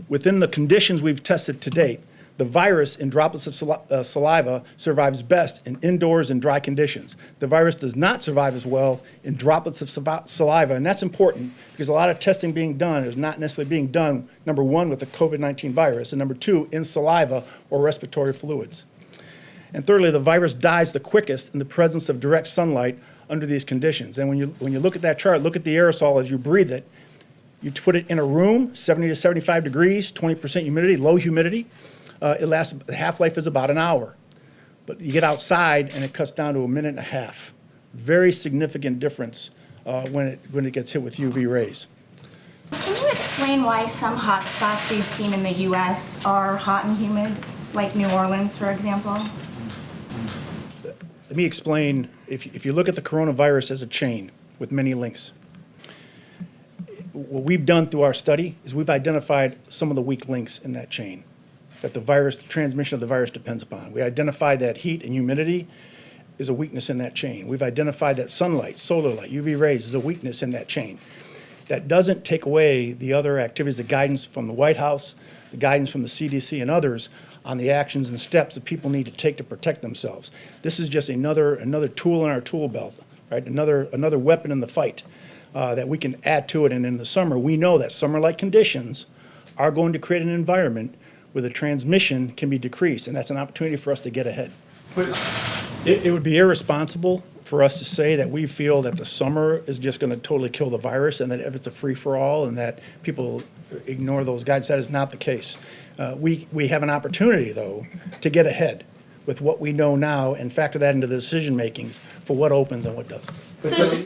Within the conditions we've tested to date, the virus in droplets of saliva survives best in indoors and dry conditions. The virus does not survive as well in droplets of saliva, and that's important because a lot of testing being done is not necessarily being done, number one, with the COVID-19 virus, and number two, in saliva or respiratory fluids. And thirdly, the virus dies the quickest in the presence of direct sunlight under these conditions. And when you look at that chart, look at the aerosol as you breathe it. You put it in a room, 70 to 75 degrees, 20% humidity, low humidity. The half-life is about an hour. But you get outside and it cuts down to a minute and a half. Very significant difference when it gets hit with UV rays. Can you explain why some hot spots we've seen in the U.S. are hot and humid, like New Orleans, for example? Let me explain. If you look at the coronavirus as a chain with many links, what we've done through our study is we've identified some of the weak links in that chain that the transmission of the virus depends upon. We identified that heat and humidity is a weakness in that chain. We've identified that sunlight, solar light, UV rays is a weakness in that chain. That doesn't take away the other activities, the guidance from the White House, the guidance from the CDC and others on the actions and steps that people need to take to protect themselves. This is just another tool in our tool belt, right? Another weapon in the fight that we can add to it. And in the summer, we know that summer-like conditions are going to create an environment where the transmission can be decreased, and that's an opportunity for us to get ahead. It would be irresponsible for us to say that we feel that the summer is just going to totally kill the virus and that if it's a free-for-all and that people ignore those guides. That is not the case. We have an opportunity, though, to get ahead with what we know now and factor that into the decision makings for what opens and what doesn't. So